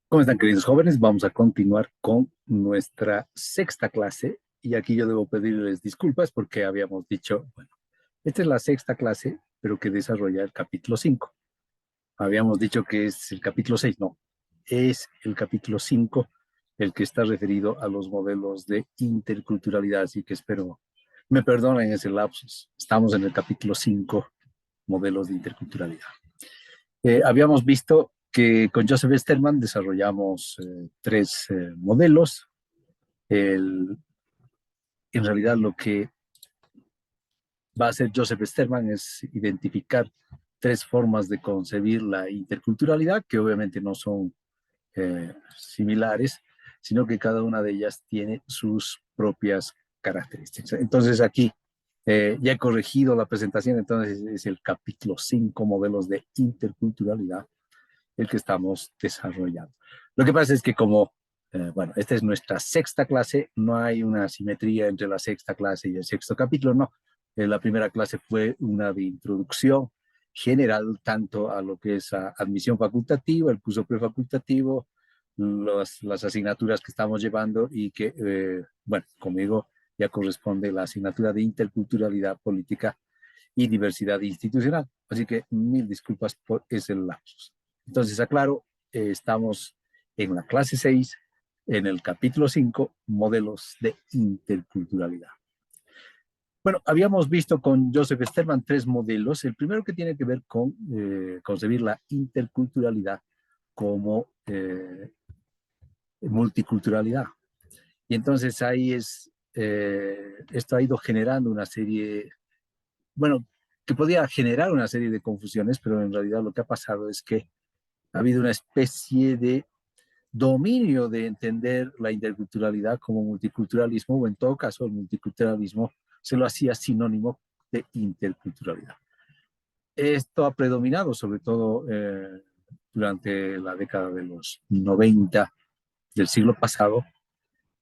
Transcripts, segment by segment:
¿Cómo están, queridos jóvenes? Vamos a continuar con nuestra sexta clase y aquí yo debo pedirles disculpas porque habíamos dicho, bueno, esta es la sexta clase, pero que desarrolla el capítulo 5. Habíamos dicho que es el capítulo 6, no, es el capítulo 5 el que está referido a los modelos de interculturalidad, así que espero me perdonen ese lapsus. Estamos en el capítulo 5, modelos de interculturalidad. Habíamos visto que con Joseph Sterman desarrollamos tres modelos. En realidad lo que va a hacer Joseph Sterman es identificar tres formas de concebir la interculturalidad, que obviamente no son similares, sino que cada una de ellas tiene sus propias características. Entonces aquí ya he corregido la presentación, entonces es el capítulo 5, modelos de interculturalidad, el que estamos desarrollando. Lo que pasa es que como, bueno, esta es nuestra sexta clase, no hay una simetría entre la sexta clase y el sexto capítulo, no. La primera clase fue una de introducción general tanto a lo que es admisión facultativa, el curso prefacultativo, las asignaturas que estamos llevando y que, bueno, conmigo ya corresponde la asignatura de interculturalidad política y diversidad institucional. Así que mil disculpas por ese lapsus. Entonces, aclaro, estamos en la clase 6, en el capítulo 5, modelos de interculturalidad. Bueno, habíamos visto con Joseph Sterman tres modelos. El primero que tiene que ver con concebir la interculturalidad como multiculturalidad. Y entonces ahí esto ha ido generando una serie, bueno, que podía generar una serie de confusiones, pero en realidad lo que ha pasado es que ha habido una especie de dominio de entender la interculturalidad como multiculturalismo, o en todo caso el multiculturalismo se lo hacía sinónimo de interculturalidad. Esto ha predominado sobre todo durante la década de los 90 del siglo pasado,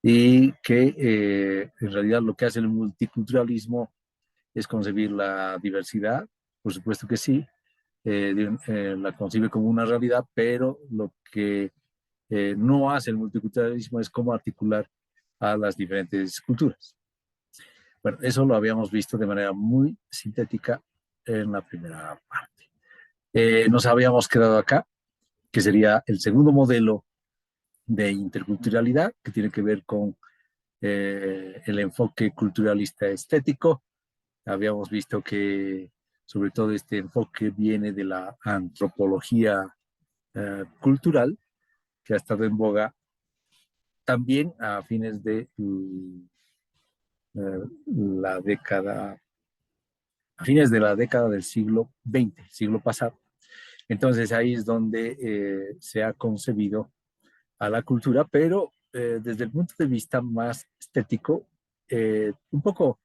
y que en realidad lo que hace el multiculturalismo es concebir la diversidad, por supuesto que sí, la concibe como una realidad, pero lo que no hace el multiculturalismo es cómo articular a las diferentes culturas. Bueno, eso lo habíamos visto de manera muy sintética en la primera parte. Nos habíamos quedado acá, que sería el segundo modelo de interculturalidad, que tiene que ver con el enfoque culturalista estético. Habíamos visto que sobre todo este enfoque viene de la antropología cultural, que ha estado en boga también a fines de la década, a fines de la década del siglo XX, siglo pasado. Entonces ahí es donde se ha concebido a la cultura, pero desde el punto de vista más estético, un poco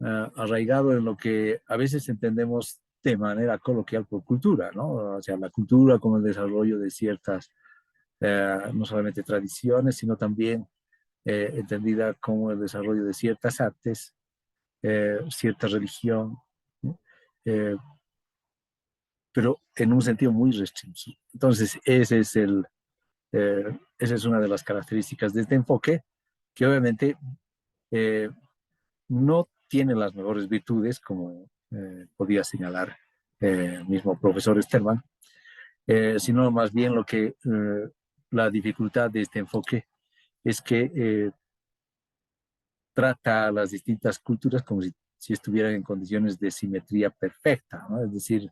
arraigado en lo que a veces entendemos de manera coloquial por cultura, ¿no? O sea, la cultura como el desarrollo de ciertas, no solamente tradiciones, sino también entendida como el desarrollo de ciertas artes, cierta religión, ¿no? Pero en un sentido muy restringido. Entonces, esa es una de las características de este enfoque, que obviamente eh, no tiene las mejores virtudes, como podía señalar el mismo profesor Sterman, sino más bien lo que la dificultad de este enfoque es que trata a las distintas culturas como si estuvieran en condiciones de simetría perfecta, ¿no? Es decir,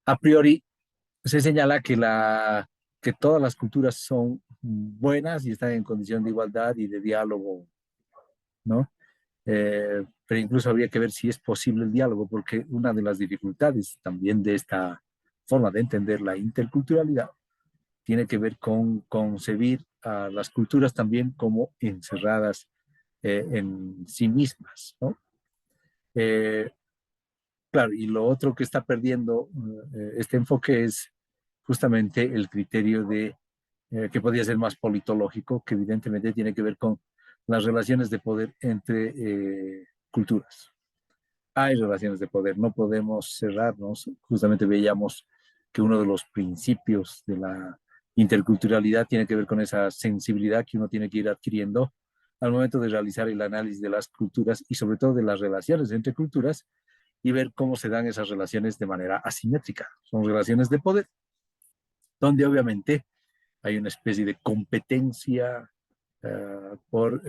a priori se señala que todas las culturas son buenas y están en condición de igualdad y de diálogo, ¿no? Pero incluso habría que ver si es posible el diálogo, porque una de las dificultades también de esta forma de entender la interculturalidad tiene que ver con concebir a las culturas también como encerradas en sí mismas, ¿no? Eh, claro, y lo otro que está perdiendo este enfoque es justamente el criterio de que podría ser más politológico, que evidentemente tiene que ver con las relaciones de poder entre culturas. Hay relaciones de poder, no podemos cerrarnos. Justamente veíamos que uno de los principios de la interculturalidad tiene que ver con esa sensibilidad que uno tiene que ir adquiriendo al momento de realizar el análisis de las culturas y sobre todo de las relaciones entre culturas y ver cómo se dan esas relaciones de manera asimétrica. Son relaciones de poder, donde obviamente hay una especie de competencia por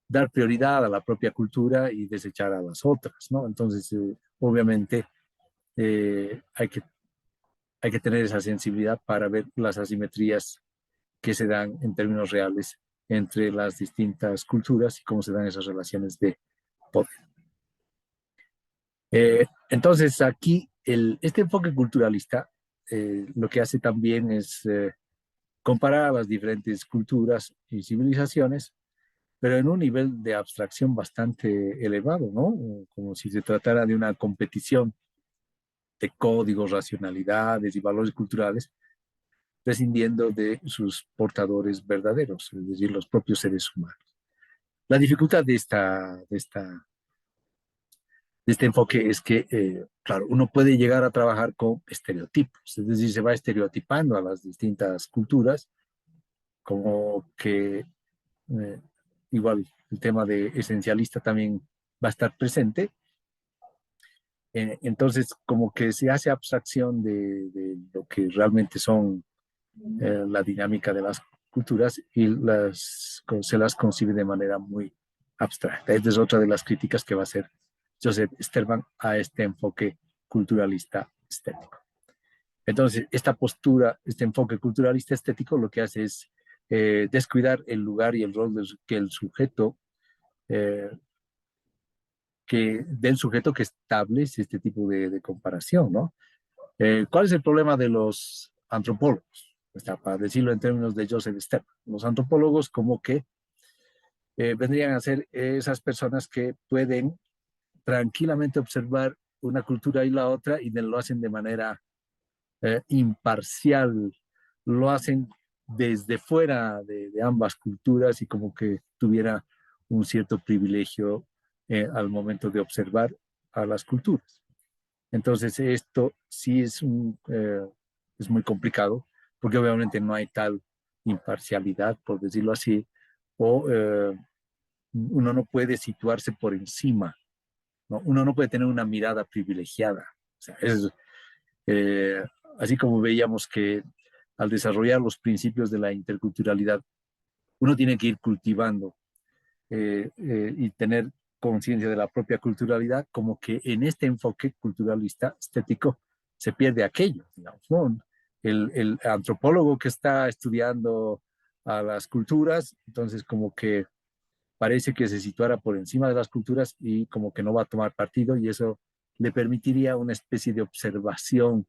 dar prioridad a la propia cultura y desechar a las otras, ¿no? Entonces, obviamente, hay que tener esa sensibilidad para ver las asimetrías que se dan en términos reales entre las distintas culturas y cómo se dan esas relaciones de poder. Entonces, aquí este enfoque culturalista lo que hace también es comparar a las diferentes culturas y civilizaciones, pero en un nivel de abstracción bastante elevado, ¿no? Como si se tratara de una competición de códigos, racionalidades y valores culturales, prescindiendo de sus portadores verdaderos, es decir, los propios seres humanos. La dificultad de este enfoque es que, claro, uno puede llegar a trabajar con estereotipos, es decir, se va estereotipando a las distintas culturas, como que igual el tema de esencialista también va a estar presente. Entonces, como que se hace abstracción de lo que realmente son la dinámica de las culturas y se las concibe de manera muy abstracta. Esta es otra de las críticas que va a hacer Joseph Sterman a este enfoque culturalista estético. Entonces, esta postura, este enfoque culturalista estético lo que hace es descuidar el lugar y el rol que el sujeto, del sujeto que establece este tipo de comparación, ¿no? ¿Cuál es el problema de los antropólogos? Para decirlo en términos de Joseph Sterman, los antropólogos como que vendrían a ser esas personas que pueden tranquilamente observar una cultura y la otra y lo hacen de manera imparcial, lo hacen desde fuera de ambas culturas y como que tuviera un cierto privilegio al momento de observar a las culturas. Entonces esto sí es muy complicado porque obviamente no hay tal imparcialidad, por decirlo así, o uno no puede situarse por encima, ¿no? Uno no puede tener una mirada privilegiada. O sea, eh, así como veíamos que al desarrollar los principios de la interculturalidad, uno tiene que ir cultivando y tener conciencia de la propia culturalidad, como que en este enfoque culturalista estético se pierde aquello, digamos, ¿no? El antropólogo que está estudiando a las culturas, entonces como que parece que se situara por encima de las culturas y como que no va a tomar partido y eso le permitiría una especie de observación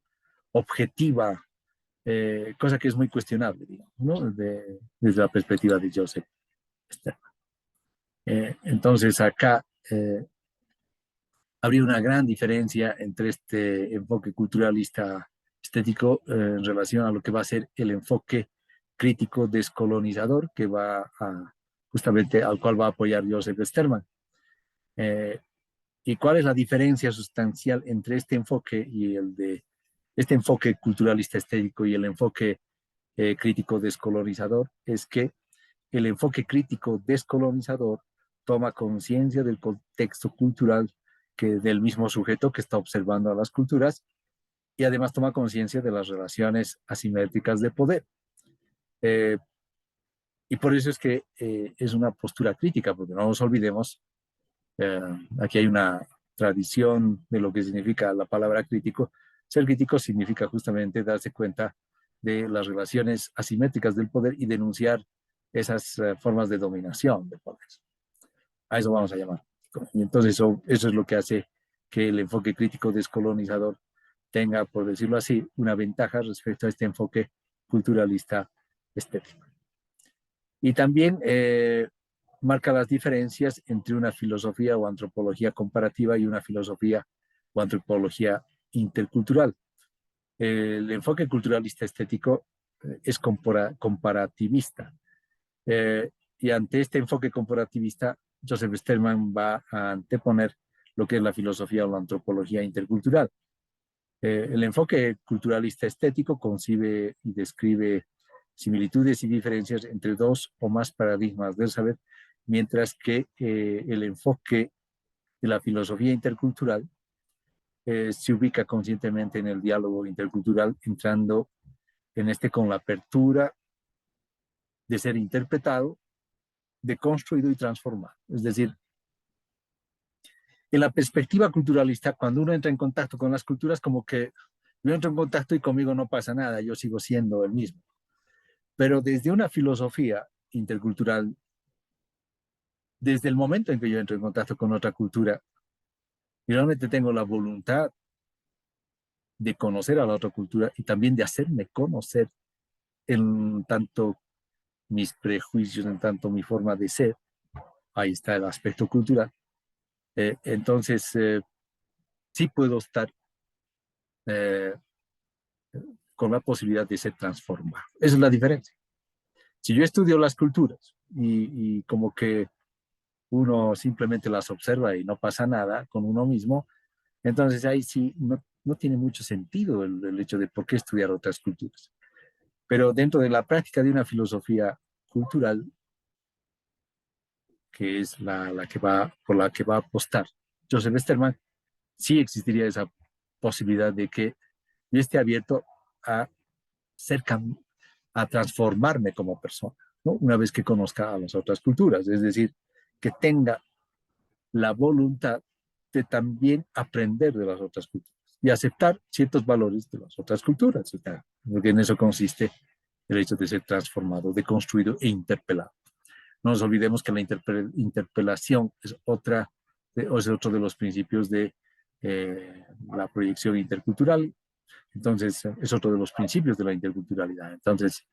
objetiva, cosa que es muy cuestionable, digamos, ¿no? Desde la perspectiva de Joseph Stern. Entonces acá habría una gran diferencia entre este enfoque culturalista estético en relación a lo que va a ser el enfoque crítico descolonizador que va a, justamente al cual va a apoyar Joseph Sterman. ¿Y cuál es la diferencia sustancial entre este enfoque y el de este enfoque culturalista estético y el enfoque crítico descolonizador? Es que el enfoque crítico descolonizador toma conciencia del contexto cultural del mismo sujeto que está observando a las culturas y además toma conciencia de las relaciones asimétricas de poder. Eh, y por eso es que es una postura crítica, porque no nos olvidemos, eh, aquí hay una tradición de lo que significa la palabra crítico. Ser crítico significa justamente darse cuenta de las relaciones asimétricas del poder y denunciar esas formas de dominación del poder. A eso vamos a llamar. Y entonces eso es lo que hace que el enfoque crítico descolonizador tenga, por decirlo así, una ventaja respecto a este enfoque culturalista estético. Y también marca las diferencias entre una filosofía o antropología comparativa y una filosofía o antropología intercultural. El enfoque culturalista estético es comparativista. Y ante este enfoque comparativista, Joseph Sterman va a anteponer lo que es la filosofía o la antropología intercultural. El enfoque culturalista estético concibe y describe similitudes y diferencias entre dos o más paradigmas del saber, mientras que el enfoque de la filosofía intercultural se ubica conscientemente en el diálogo intercultural, entrando en este con la apertura de ser interpretado, de construido y transformado. Es decir, en la perspectiva culturalista, cuando uno entra en contacto con las culturas, como que yo entro en contacto y conmigo no pasa nada, yo sigo siendo el mismo. Pero desde una filosofía intercultural, desde el momento en que yo entro en contacto con otra cultura, y realmente tengo la voluntad de conocer a la otra cultura y también de hacerme conocer en tanto mis prejuicios, en tanto mi forma de ser, ahí está el aspecto cultural. Entonces, sí puedo estar eh, con la posibilidad de ser transformado. Esa es la diferencia. Si yo estudio las culturas y como que uno simplemente las observa y no pasa nada con uno mismo, entonces ahí sí no tiene mucho sentido el hecho de por qué estudiar otras culturas. Pero dentro de la práctica de una filosofía cultural, que es por la que va a apostar Joseph Sterman, sí existiría esa posibilidad de que yo esté abierto a ser a transformarme como persona, ¿no? Una vez que conozca a las otras culturas, es decir, que tenga la voluntad de también aprender de las otras culturas y aceptar ciertos valores de las otras culturas, o sea, porque en eso consiste el hecho de ser transformado, de construido e interpelado. No nos olvidemos que la interpelación es es otro de los principios de la proyección intercultural. Entonces, es otro de los principios de la interculturalidad. Entonces,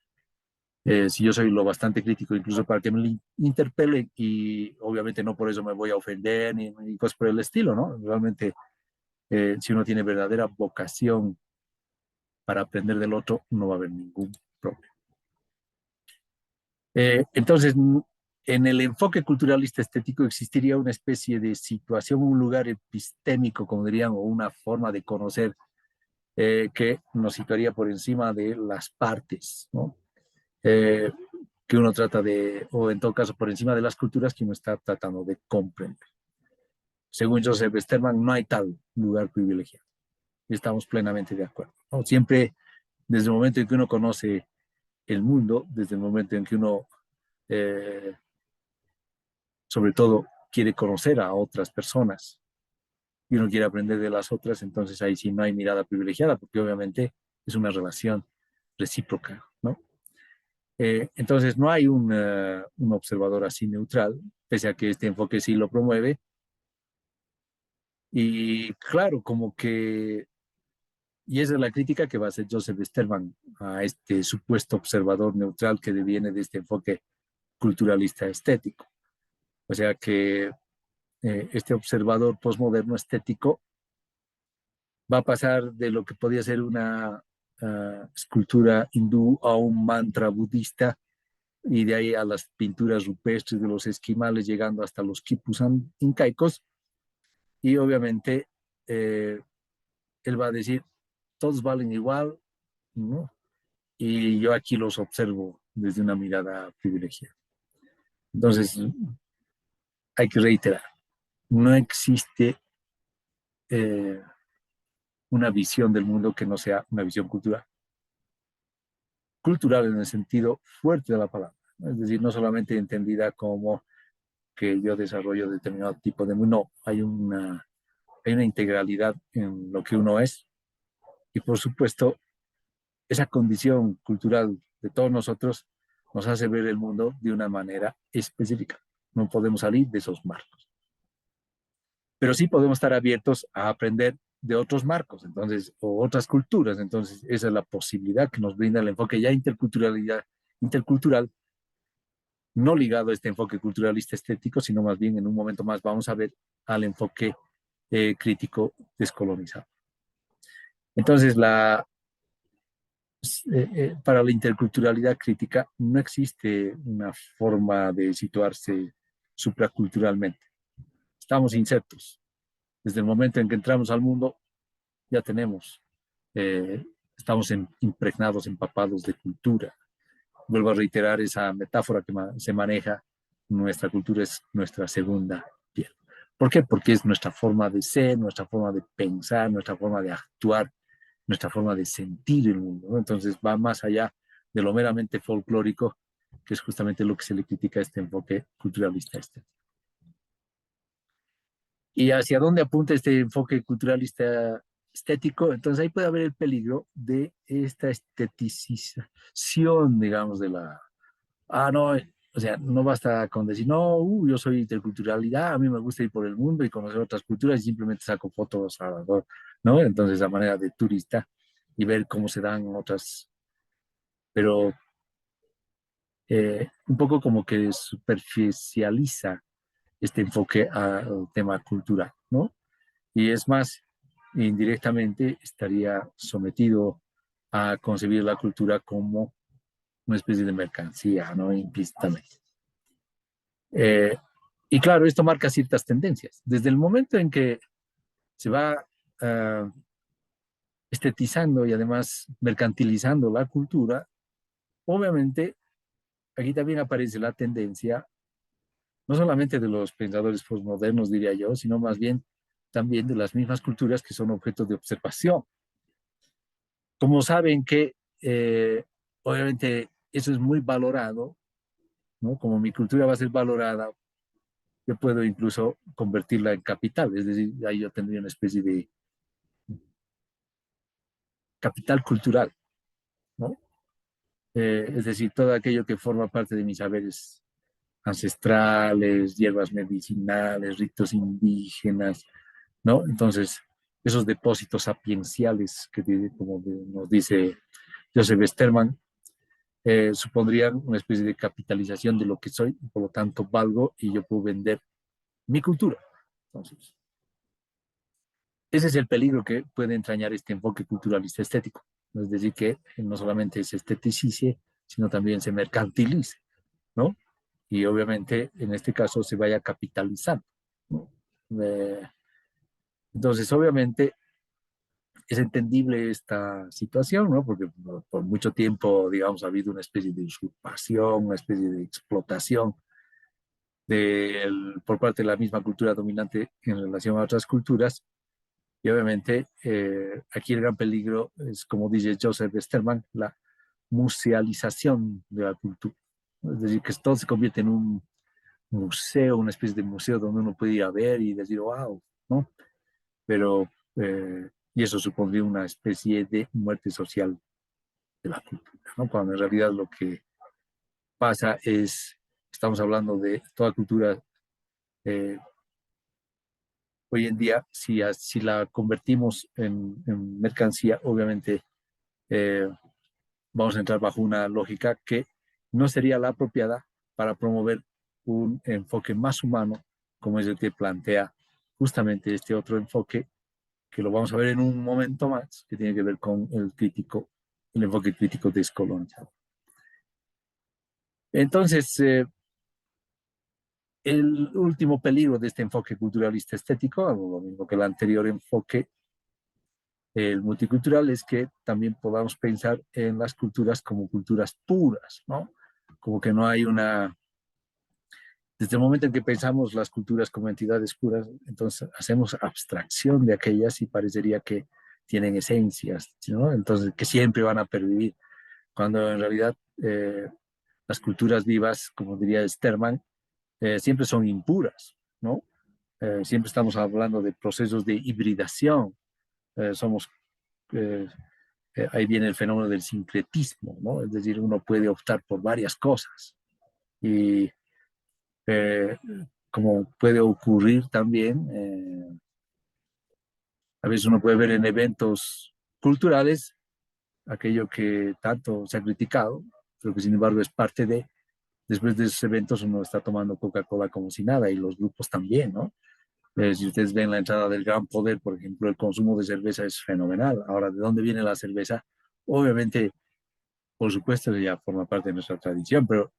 si yo soy lo bastante crítico, incluso para que me interpelen, y obviamente no por eso me voy a ofender ni cosas por el estilo, ¿no? Realmente, si uno tiene verdadera vocación para aprender del otro, no va a haber ningún problema. Entonces, en el enfoque culturalista estético existiría una especie de situación, un lugar epistémico, como dirían, o una forma de conocer que nos situaría por encima de las partes, ¿no? Eh, que uno trata de, o en todo caso por encima de las culturas que uno está tratando de comprender. Según Joseph Sterman, no hay tal lugar privilegiado. Y estamos plenamente de acuerdo, ¿no? Siempre, desde el momento en que uno conoce el mundo, desde el momento en que uno, eh, sobre todo, quiere conocer a otras personas y uno quiere aprender de las otras, entonces ahí sí no hay mirada privilegiada, porque obviamente es una relación recíproca, ¿no? Entonces no hay un observador así neutral, pese a que este enfoque sí lo promueve. Y claro, como que, y esa es la crítica que va a hacer Joseph Sterman a este supuesto observador neutral que deviene de este enfoque culturalista estético. O sea que este observador posmoderno estético va a pasar de lo que podía ser una escultura hindú a un mantra budista, y de ahí a las pinturas rupestres de los esquimales, llegando hasta los quipus incaicos. Y obviamente eh, él va a decir, todos valen igual, ¿no? Y yo aquí los observo desde una mirada privilegiada. Entonces, hay que reiterar, no existe eh, una visión del mundo que no sea una visión cultural. Cultural en el sentido fuerte de la palabra, ¿no? Es decir, no solamente entendida como que yo desarrollo determinado tipo de mundo, no, hay una integralidad en lo que uno es, y por supuesto esa condición cultural de todos nosotros nos hace ver el mundo de una manera específica. No podemos salir de esos marcos, pero sí podemos estar abiertos a aprender de otros marcos, entonces, o otras culturas. Entonces, esa es la posibilidad que nos brinda el enfoque ya intercultural, no ligado a este enfoque culturalista estético, sino más bien en un momento más vamos a ver al enfoque crítico descolonizado. Entonces, para la interculturalidad crítica no existe una forma de situarse supraculturalmente. Estamos insertos. Desde el momento en que entramos al mundo, ya tenemos eh, estamos impregnados, empapados de cultura. Vuelvo a reiterar esa metáfora que se maneja, nuestra cultura es nuestra segunda piel. ¿Por qué? Porque es nuestra forma de ser, nuestra forma de pensar, nuestra forma de actuar, nuestra forma de sentir el mundo, ¿no? Entonces va más allá de lo meramente folclórico, que es justamente lo que se le critica a este enfoque culturalista estético. ¿Y hacia dónde apunta este enfoque culturalista estético? Entonces ahí puede haber el peligro de esta esteticización, digamos, de la... Ah, no, o sea, no basta con decir, no, yo soy interculturalidad, a mí me gusta ir por el mundo y conocer otras culturas y simplemente saco fotos, ¿no? Entonces, a manera de turista y ver cómo se dan otras, pero un poco como que superficializa este enfoque al tema cultural, ¿no? Y es más, indirectamente estaría sometido a concebir la cultura como una especie de mercancía, ¿no? Implícitamente. Eh, y claro, esto marca ciertas tendencias. Desde el momento en que se va estetizando y además mercantilizando la cultura, obviamente aquí también aparece la tendencia, no solamente de los pensadores postmodernos, diría yo, sino más bien también de las mismas culturas que son objeto de observación. Como saben que obviamente eso es muy valorado, ¿no? Como mi cultura va a ser valorada, yo puedo incluso convertirla en capital, es decir, ahí yo tendría una especie de capital cultural, ¿no? Es decir, todo aquello que forma parte de mis saberes ancestrales, hierbas medicinales, ritos indígenas, ¿no? Entonces, esos depósitos sapienciales que, como nos dice Joseph Sterman, supondrían una especie de capitalización de lo que soy, y por lo tanto valgo y yo puedo vender mi cultura. Entonces, ese es el peligro que puede entrañar este enfoque culturalista estético. Es decir, que no solamente se estetice, sino también se mercantilice, ¿no? Y obviamente en este caso se vaya capitalizando, ¿no? Eh, entonces, obviamente es entendible esta situación, ¿no? Porque por mucho tiempo, digamos, ha habido una especie de usurpación, una especie de explotación por parte de la misma cultura dominante en relación a otras culturas. Y obviamente aquí el gran peligro es, como dice Joseph Sterman, la musealización de la cultura. Es decir, que todo se convierte en un museo, una especie de museo donde uno puede ir a ver y decir, wow, ¿no? Pero, y eso supondría una especie de muerte social de la cultura, ¿no? Cuando en realidad lo que pasa es, estamos hablando de toda cultura eh, hoy en día, si la convertimos en mercancía, obviamente eh, vamos a entrar bajo una lógica que no sería la apropiada para promover un enfoque más humano, como es el que plantea justamente este otro enfoque, que lo vamos a ver en un momento más, que tiene que ver con el enfoque crítico descolonizado. Entonces, el último peligro de este enfoque culturalista estético, lo mismo que el anterior enfoque, el multicultural, es que también podamos pensar en las culturas como culturas puras, ¿no? Como que no hay una... Desde el momento en que pensamos las culturas como entidades puras, entonces hacemos abstracción de aquellas y parecería que tienen esencias, ¿no? Entonces, que siempre van a pervivir, cuando en realidad las culturas vivas, como diría Sterman, siempre son impuras, ¿no? Siempre estamos hablando de procesos de hibridación, somos eh, ahí viene el fenómeno del sincretismo, ¿no? Es decir, uno puede optar por varias cosas y eh, como puede ocurrir también, a veces uno puede ver en eventos culturales aquello que tanto se ha criticado, pero que sin embargo es parte de, después de esos eventos uno está tomando Coca-Cola como si nada y los grupos también, ¿no? Si ustedes ven la entrada del Gran Poder, por ejemplo, el consumo de cerveza es fenomenal. Ahora, ¿de dónde viene la cerveza? Obviamente, por supuesto, ya forma parte de nuestra tradición, pero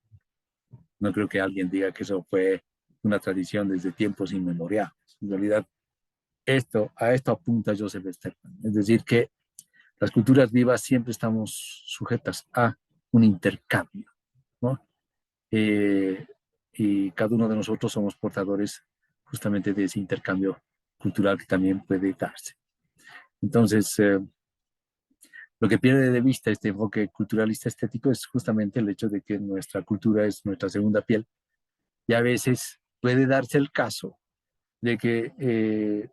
no creo que alguien diga que eso fue una tradición desde tiempos inmemoriales. En realidad, a esto apunta Joseph Stephan. Es decir, que Las culturas vivas siempre estamos sujetas a un intercambio, ¿no? Eh, y cada uno de nosotros somos portadores justamente de ese intercambio cultural que también puede darse. Entonces, lo que pierde de vista este enfoque culturalista estético es justamente el hecho de que nuestra cultura es nuestra segunda piel y a veces puede darse el caso de que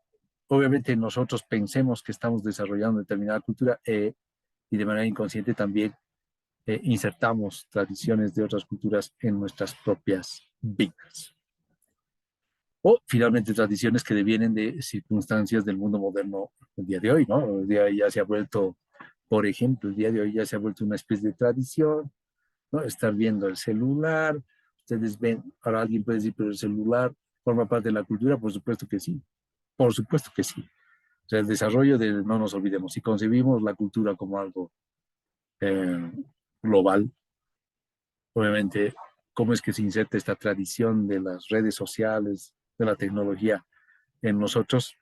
obviamente nosotros pensemos que estamos desarrollando determinada cultura y de manera inconsciente también insertamos tradiciones de otras culturas en nuestras propias vidas. O finalmente tradiciones que devienen de circunstancias del mundo moderno el día de hoy, ¿no? El día de hoy ya se ha vuelto, por ejemplo, el día de hoy ya se ha vuelto una especie de tradición, ¿no? Estar viendo el celular, ustedes ven, ahora alguien puede decir, pero el celular forma parte de la cultura, por supuesto que sí, por supuesto que sí. O sea, el desarrollo de, no nos olvidemos, si concebimos la cultura como algo eh, global, obviamente, cómo es que se inserta esta tradición de las redes sociales, de la tecnología en nosotros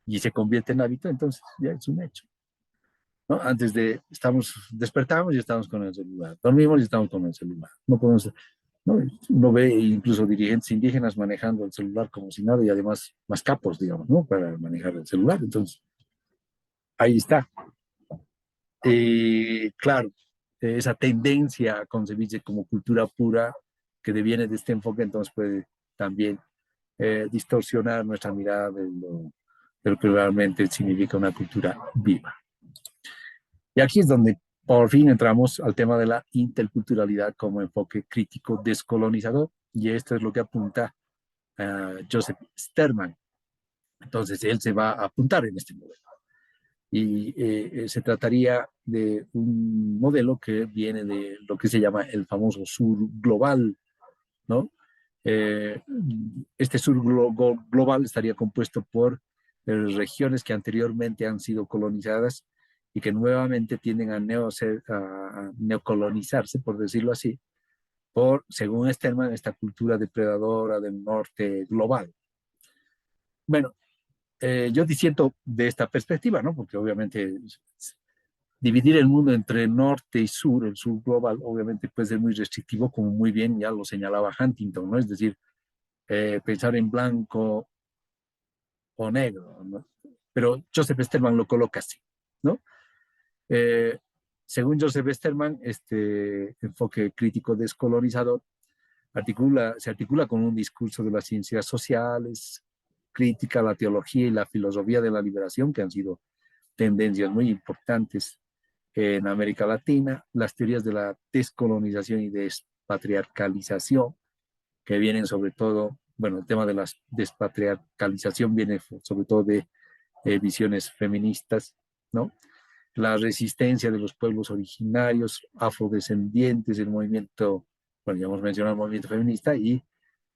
y se convierte en hábito, entonces ya es un hecho, ¿no? Antes de, despertamos y estamos con el celular, dormimos y estamos con el celular. No podemos, ¿no? Uno ve incluso dirigentes indígenas manejando el celular como si nada y además más capos, digamos, ¿no? Para manejar el celular. Entonces, ahí está. Claro, esa tendencia a concebirse como cultura pura que deviene de este enfoque, entonces puede también distorsionar nuestra mirada de lo que realmente significa una cultura viva. Y aquí es donde por fin entramos al tema de la interculturalidad como enfoque crítico descolonizador, y esto es lo que apunta Joseph Sterman. Entonces, él se va a apuntar en este modelo. Y se trataría de un modelo que viene de lo que se llama el famoso sur global, ¿no? Eh, este sur global estaría compuesto por regiones que anteriormente han sido colonizadas y que nuevamente tienden a neocolonizarse, por decirlo así, por, según Sterman, esta cultura depredadora del norte global. Bueno, yo disiento de esta perspectiva, ¿no? Porque obviamente dividir el mundo entre norte y sur, el sur global, obviamente puede ser muy restrictivo, como muy bien ya lo señalaba Huntington, ¿no? Es decir, pensar en blanco o negro, ¿no? Pero Joseph Sterman lo coloca así, ¿no? Eh, Según Joseph Sterman, este enfoque crítico descolonizador se articula con un discurso de las ciencias sociales, crítica a la teología y la filosofía de la liberación, que han sido tendencias muy importantes en América Latina, las teorías de la descolonización y despatriarcalización, que vienen sobre todo, bueno, el tema de la despatriarcalización viene sobre todo de visiones feministas, ¿no? La resistencia de los pueblos originarios, afrodescendientes, el movimiento, bueno, ya hemos mencionado el movimiento feminista y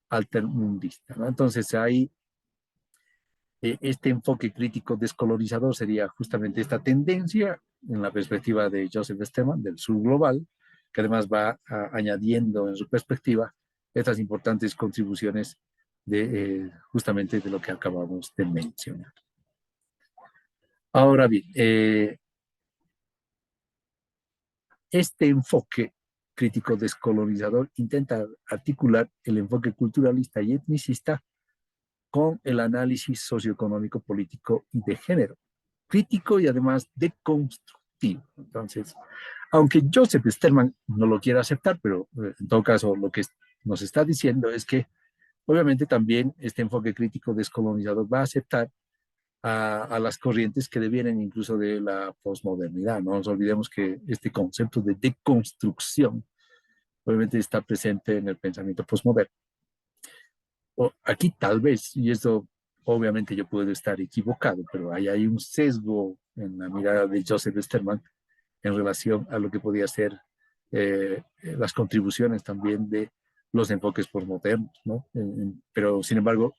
altermundista, ¿no? Entonces ahí este enfoque crítico descolonizador sería justamente esta tendencia en la perspectiva de Joseph Sterman del sur global, que además va añadiendo en su perspectiva estas importantes contribuciones de justamente de lo que acabamos de mencionar. Ahora bien, este enfoque crítico descolonizador intenta articular el enfoque culturalista y etnicista con el análisis socioeconómico, político y de género, crítico y además deconstructivo. Entonces, aunque Joseph Sterman no lo quiera aceptar, pero en todo caso lo que nos está diciendo es que obviamente también este enfoque crítico descolonizador va a aceptar a las corrientes que devienen incluso de la posmodernidad. No nos olvidemos que este concepto de deconstrucción obviamente está presente en el pensamiento posmoderno. Aquí tal vez, y esto obviamente yo puedo estar equivocado, pero ahí hay un sesgo en la mirada de Joseph Sterman en relación a lo que podía ser las contribuciones también de los enfoques posmodernos, ¿no? Pero sin embargo,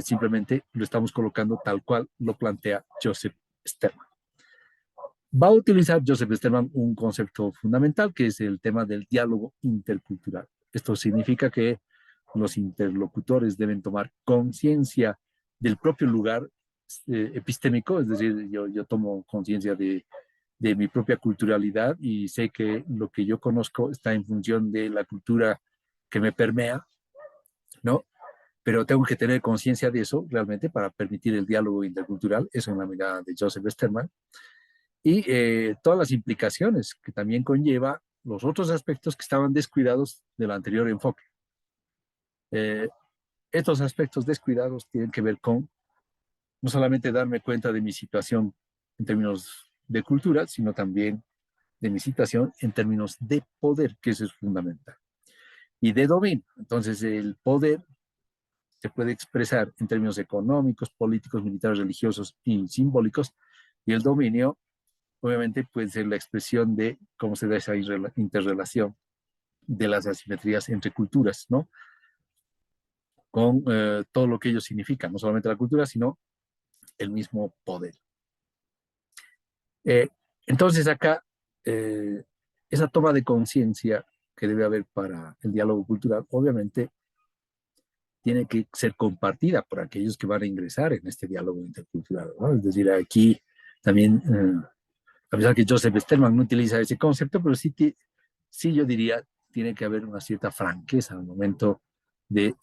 simplemente lo estamos colocando tal cual lo plantea Joseph Sterman. Va a utilizar Joseph Sterman un concepto fundamental que es el tema del diálogo intercultural. Esto significa que los interlocutores deben tomar conciencia del propio lugar epistémico, es decir, yo tomo conciencia de mi propia culturalidad y sé que lo que yo conozco está en función de la cultura que me permea, ¿no? Pero tengo que tener conciencia de eso realmente para permitir el diálogo intercultural, eso en la mirada de Joseph Sterman, y todas las implicaciones que también conlleva los otros aspectos que estaban descuidados del anterior enfoque. Eh, Estos aspectos descuidados tienen que ver con no solamente darme cuenta de mi situación en términos de cultura, sino también de mi situación en términos de poder, que eso es fundamental, y de dominio. Entonces, el poder se puede expresar en términos económicos, políticos, militares, religiosos y simbólicos, y el dominio, obviamente, puede ser la expresión de cómo se da esa interrelación de las asimetrías entre culturas, ¿no? Con todo lo que ello significa, no solamente la cultura, sino el mismo poder. Eh, entonces acá, esa toma de conciencia que debe haber para el diálogo cultural, obviamente, tiene que ser compartida por aquellos que van a ingresar en este diálogo intercultural, ¿no? Es decir, aquí también, a pesar que Joseph Sterman no utiliza ese concepto, pero sí yo diría, tiene que haber una cierta franqueza al momento de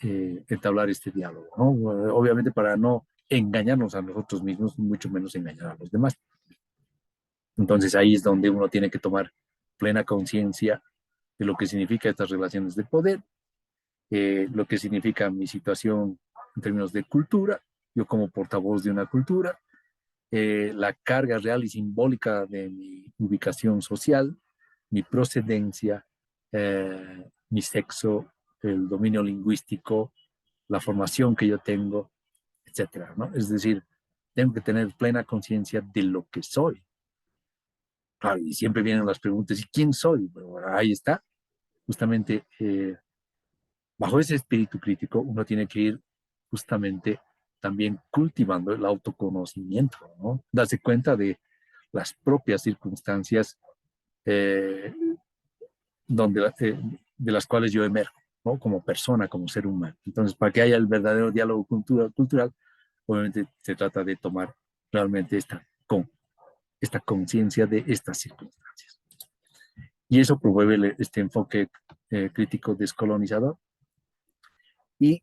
entablar este diálogo, ¿no? Obviamente para no engañarnos a nosotros mismos, mucho menos engañar a los demás. Entonces ahí es donde uno tiene que tomar plena conciencia de lo que significa estas relaciones de poder, lo que significa mi situación en términos de cultura, yo como portavoz de una cultura, la carga real y simbólica de mi ubicación social, mi procedencia, mi sexo, el dominio lingüístico, la formación que yo tengo, etcétera, ¿no? Es decir, tengo que tener plena conciencia de lo que soy. Claro, y siempre vienen las preguntas, ¿y quién soy? Bueno, ahí está, justamente bajo ese espíritu crítico, uno tiene que ir justamente también cultivando el autoconocimiento, ¿no? Darse cuenta de las propias circunstancias eh, de las cuales yo emerjo, ¿no? Como persona, como ser humano. Entonces, para que haya el verdadero diálogo cultural, obviamente se trata de tomar realmente esta conciencia de estas circunstancias. Y eso promueve este enfoque crítico descolonizador. Y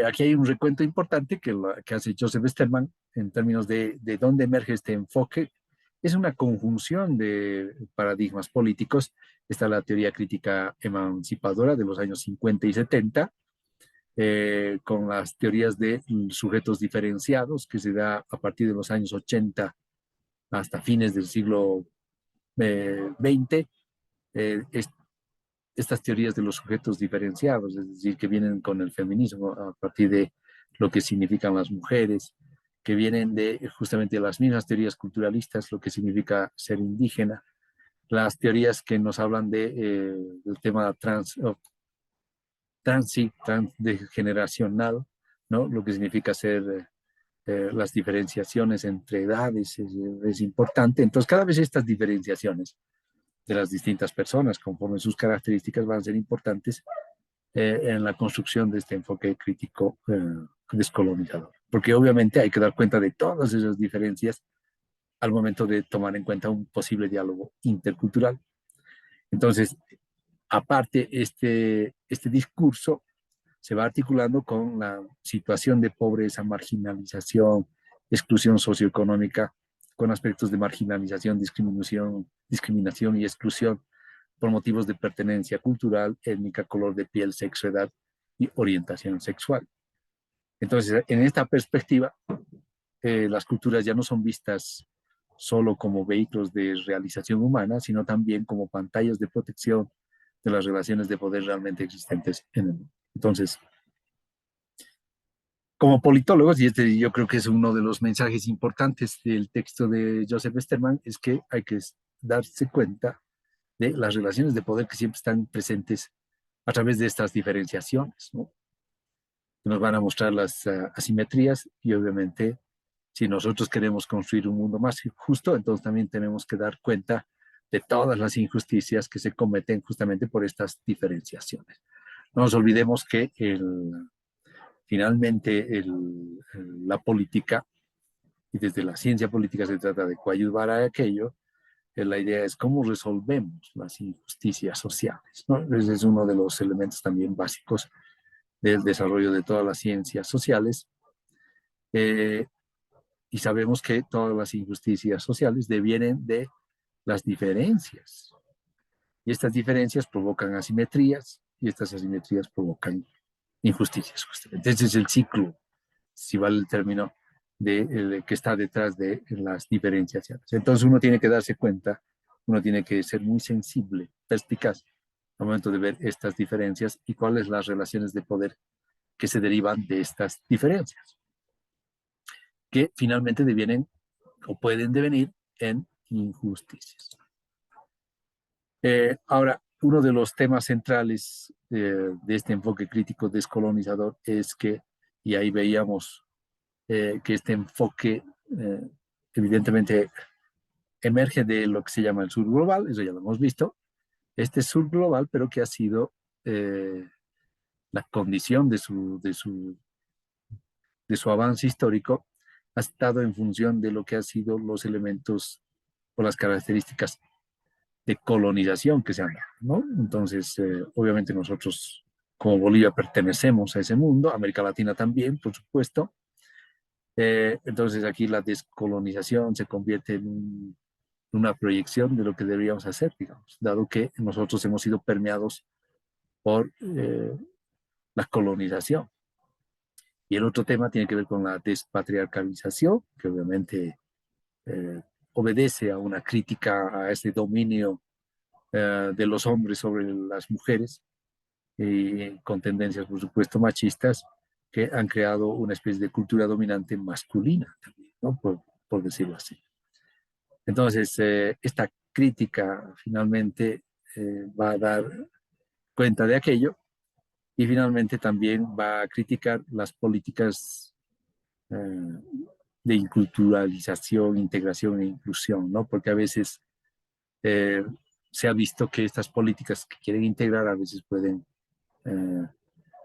aquí hay un recuento importante que hace Joseph Sterman en términos de dónde emerge este enfoque. Es una conjunción de paradigmas políticos. Está la teoría crítica emancipadora de los años 50 y 70, con las teorías de sujetos diferenciados que se da a partir de los años 80 hasta fines del siglo XX. Estas teorías de los sujetos diferenciados, es decir, que vienen con el feminismo a partir de lo que significan las mujeres, que vienen de justamente las mismas teorías culturalistas, lo que significa ser indígena, las teorías que nos hablan del tema transgeneracional, ¿no? Lo que significa ser las diferenciaciones entre edades es importante. Entonces, cada vez estas diferenciaciones de las distintas personas, conforme sus características, van a ser importantes en la construcción de este enfoque crítico descolonizador. Porque obviamente hay que dar cuenta de todas esas diferencias al momento de tomar en cuenta un posible diálogo intercultural. Entonces, aparte, este discurso se va articulando con la situación de pobreza, marginalización, exclusión socioeconómica, con aspectos de marginalización, discriminación y exclusión por motivos de pertenencia cultural, étnica, color de piel, sexo, edad y orientación sexual. Entonces, en esta perspectiva, las culturas ya no son vistas solo como vehículos de realización humana, sino también como pantallas de protección de las relaciones de poder realmente existentes en el mundo. Entonces, como politólogos, y este yo creo que es uno de los mensajes importantes del texto de Joseph Sterman, es que hay que darse cuenta de las relaciones de poder que siempre están presentes a través de estas diferenciaciones, ¿no? Que nos van a mostrar las asimetrías y obviamente si nosotros queremos construir un mundo más justo, entonces también tenemos que dar cuenta de todas las injusticias que se cometen justamente por estas diferenciaciones. No nos olvidemos que finalmente la política y desde la ciencia política se trata de coadyuvar a aquello, la idea es cómo resolvemos las injusticias sociales, ¿no? Ese es uno de los elementos también básicos del desarrollo de todas las ciencias sociales. Eh, y sabemos que todas las injusticias sociales devienen de las diferencias. Y estas diferencias provocan asimetrías y estas asimetrías provocan injusticias, justamente. Ese es el ciclo, si vale el término, que está detrás de las diferenciaciones. Entonces uno tiene que darse cuenta, uno tiene que ser muy sensible, perspicaz, al momento de ver estas diferencias y cuáles las relaciones de poder que se derivan de estas diferencias, que finalmente devienen o pueden devenir en injusticias. Ahora, uno de los temas centrales de este enfoque crítico descolonizador es que, y ahí veíamos que este enfoque evidentemente emerge de lo que se llama el sur global, eso ya lo hemos visto, este sur global, pero que ha sido la condición de su avance histórico, ha estado en función de lo que han sido los elementos o las características de colonización que se han dado, ¿no? Entonces, obviamente nosotros como Bolivia pertenecemos a ese mundo, América Latina también, por supuesto. Entonces aquí la descolonización se convierte en una proyección de lo que deberíamos hacer, digamos, dado que nosotros hemos sido permeados por la colonización. Y el otro tema tiene que ver con la despatriarcalización, que obviamente obedece a una crítica a este dominio de los hombres sobre las mujeres, y con tendencias, por supuesto, machistas, que han creado una especie de cultura dominante masculina también, ¿no? Por decirlo así. Entonces, esta crítica finalmente va a dar cuenta de aquello y finalmente también va a criticar las políticas de inculturalización, integración e inclusión, ¿no? Porque a veces eh, se ha visto que estas políticas que quieren integrar a veces pueden,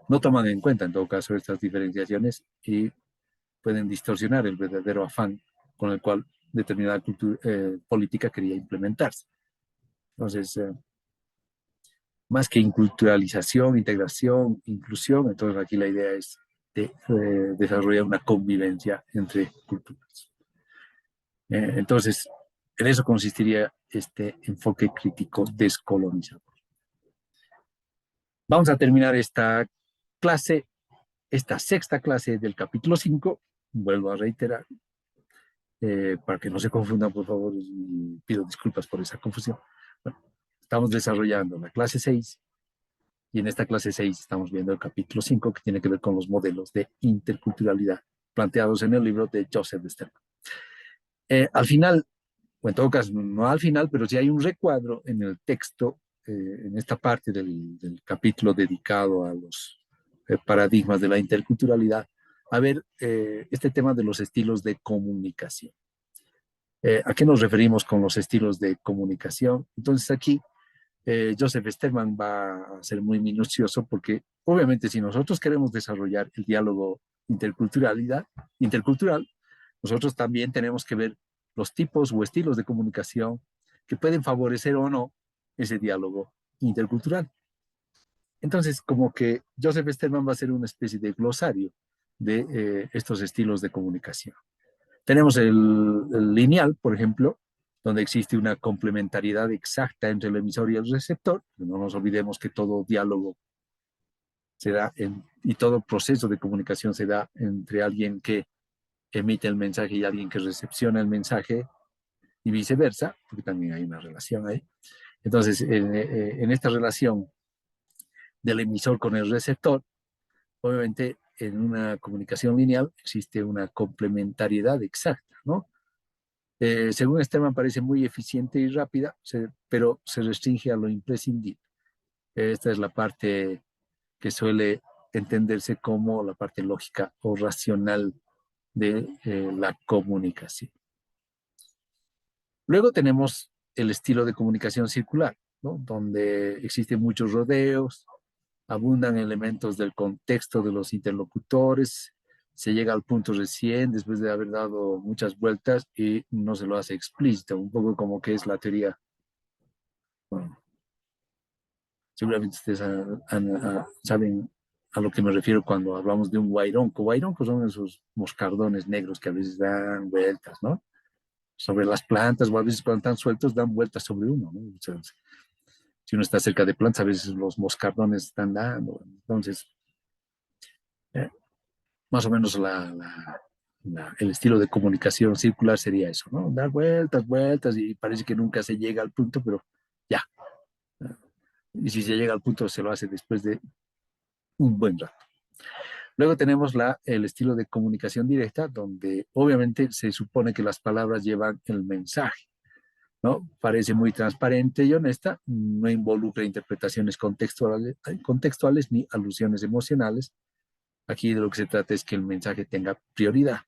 no toman en cuenta en todo caso estas diferenciaciones y pueden distorsionar el verdadero afán con el cual determinada política quería implementarse. Entonces, más que inculturalización, integración, inclusión, entonces aquí la idea es de desarrollar una convivencia entre culturas. Entonces, en eso consistiría este enfoque crítico descolonizador. Vamos a terminar esta clase, esta sexta clase del capítulo 5, vuelvo a reiterar, para que no se confundan, por favor, y pido disculpas por esa confusión. Bueno, estamos desarrollando la clase 6 y en esta clase 6 estamos viendo el capítulo 5 que tiene que ver con los modelos de interculturalidad planteados en el libro de Joseph Sterman. Al final, o en todo caso, no al final, pero sí hay un recuadro en el texto, en esta parte del capítulo dedicado a los paradigmas de la interculturalidad, a ver este tema de los estilos de comunicación. ¿A qué nos referimos con los estilos de comunicación? Entonces aquí Joseph Sterman va a ser muy minucioso porque obviamente si nosotros queremos desarrollar el diálogo intercultural, nosotros también tenemos que ver los tipos o estilos de comunicación que pueden favorecer o no ese diálogo intercultural. Entonces, como que Joseph Sterman va a ser una especie de glosario de estos estilos de comunicación. Tenemos el lineal, por ejemplo, donde existe una complementariedad exacta entre el emisor y el receptor. No nos olvidemos que todo diálogo se da y todo proceso de comunicación se da entre alguien que emite el mensaje y alguien que recepciona el mensaje y viceversa, porque también hay una relación ahí. Entonces, en esta relación del emisor con el receptor, obviamente en una comunicación lineal existe una complementariedad exacta, ¿no? Según Sterman parece muy eficiente y rápida, pero se restringe a lo imprescindible. Esta es la parte que suele entenderse como la parte lógica o racional de la comunicación. Luego tenemos el estilo de comunicación circular, ¿no? Donde existen muchos rodeos, abundan elementos del contexto de los interlocutores, se llega al punto recién después de haber dado muchas vueltas y no se lo hace explícito, un poco como que es la teoría. Bueno, seguramente ustedes saben a lo que me refiero cuando hablamos de un guaironco. Guaironcos son esos moscardones negros que a veces dan vueltas, ¿no? Sobre las plantas, o a veces cuando están sueltos dan vueltas sobre uno, ¿no? O sea, si uno está cerca de plantas, a veces los moscardones están dando. Entonces, eh, más o menos el estilo de comunicación circular sería eso, ¿no? Dar vueltas, vueltas y parece que nunca se llega al punto, pero ya. Y si se llega al punto, se lo hace después de un buen rato. Luego tenemos el estilo de comunicación directa, donde obviamente se supone que las palabras llevan el mensaje, ¿no? Parece muy transparente y honesta, no involucra interpretaciones contextuales ni alusiones emocionales. Aquí de lo que se trata es que el mensaje tenga prioridad.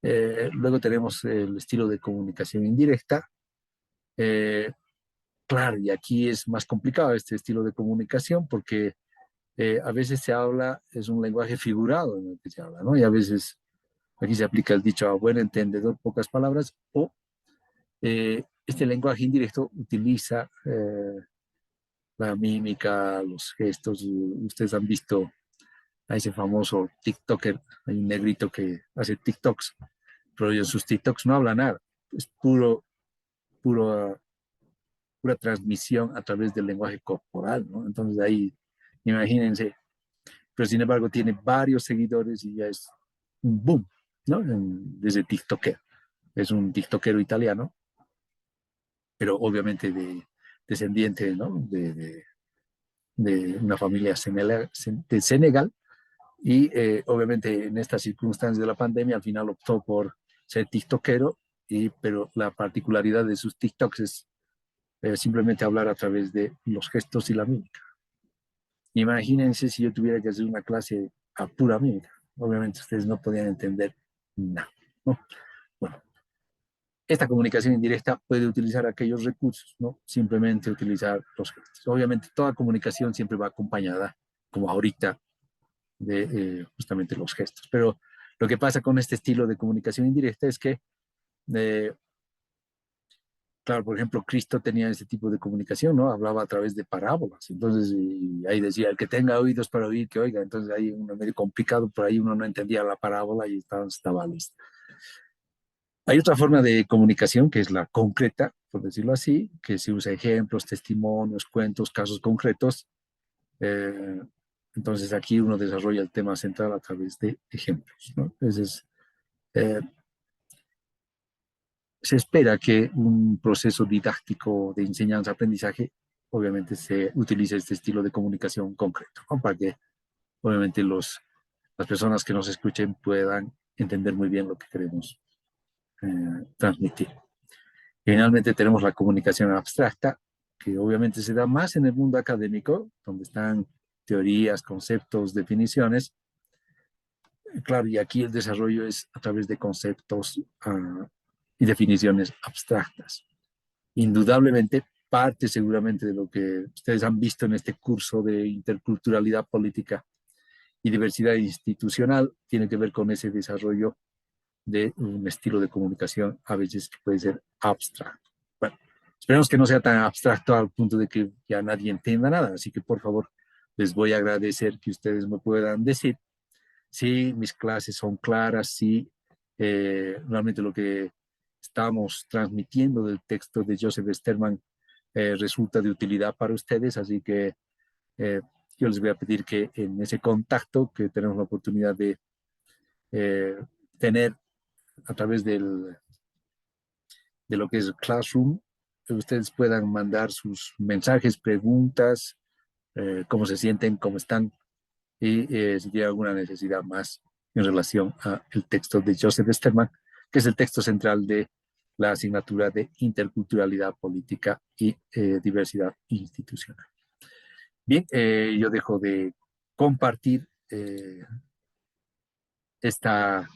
Luego tenemos el estilo de comunicación indirecta. Eh, claro, y aquí es más complicado este estilo de comunicación porque a veces se habla, es un lenguaje figurado en el que se habla, ¿no? Y a veces aquí se aplica el dicho a buen entendedor, pocas palabras, o este lenguaje indirecto utiliza la mímica, los gestos. Ustedes han visto a ese famoso TikToker, hay un negrito que hace TikToks, pero en sus TikToks no habla nada, es puro, pura transmisión a través del lenguaje corporal, ¿no? Entonces ahí, imagínense, pero sin embargo tiene varios seguidores y ya es un boom, ¿no? Desde TikToker. Es un TikTokero italiano, pero obviamente descendiente, ¿no? De una familia de Senegal y obviamente en estas circunstancias de la pandemia al final optó por ser TikTokero, pero la particularidad de sus TikToks es simplemente hablar a través de los gestos y la mímica. Imagínense si yo tuviera que hacer una clase a pura mímica. Obviamente ustedes no podían entender nada, ¿no? Bueno, esta comunicación indirecta puede utilizar aquellos recursos, ¿no? Simplemente utilizar los gestos. Obviamente toda comunicación siempre va acompañada, como ahorita, de justamente los gestos. Pero lo que pasa con este estilo de comunicación indirecta es que eh, claro, por ejemplo, Cristo tenía ese tipo de comunicación, ¿no? Hablaba a través de parábolas. Entonces, y ahí decía, el que tenga oídos para oír, que oiga. Entonces, ahí uno medio complicado, por ahí uno no entendía la parábola y estaba listo. Hay otra forma de comunicación que es la concreta, por decirlo así, que se usa ejemplos, testimonios, cuentos, casos concretos. Eh, entonces, aquí uno desarrolla el tema central a través de ejemplos, ¿no? Entonces, eh, se espera que un proceso didáctico de enseñanza-aprendizaje obviamente se utilice este estilo de comunicación concreto, ¿no? Para que obviamente las personas que nos escuchen puedan entender muy bien lo que queremos transmitir. Finalmente tenemos la comunicación abstracta, que obviamente se da más en el mundo académico, donde están teorías, conceptos, definiciones. Claro, y aquí el desarrollo es a través de conceptos y definiciones abstractas. Indudablemente parte seguramente de lo que ustedes han visto en este curso de interculturalidad política y diversidad institucional tiene que ver con ese desarrollo de un estilo de comunicación a veces que puede ser abstracto. Bueno, esperemos que no sea tan abstracto al punto de que ya nadie entienda nada, así que por favor les voy a agradecer que ustedes me puedan decir si mis clases son claras, si realmente lo que estamos transmitiendo del texto de Joseph Sterman resulta de utilidad para ustedes, así que eh, yo les voy a pedir que en ese contacto que tenemos la oportunidad de eh, tener a través de lo que es Classroom, ustedes puedan mandar sus mensajes, preguntas, cómo se sienten, cómo están, y si tiene alguna necesidad más en relación al texto de Joseph Sterman, que es el texto central de la asignatura de interculturalidad política y diversidad institucional. Bien, yo dejo de compartir esta,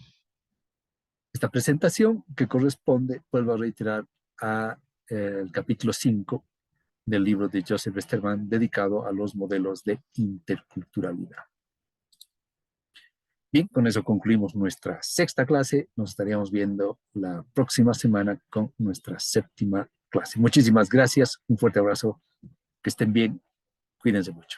esta presentación que corresponde, vuelvo a reiterar, al capítulo 5 del libro de Joseph Sterman dedicado a los modelos de interculturalidad. Bien, con eso concluimos nuestra sexta clase. Nos estaríamos viendo la próxima semana con nuestra séptima clase. Muchísimas gracias. Un fuerte abrazo. Que estén bien. Cuídense mucho.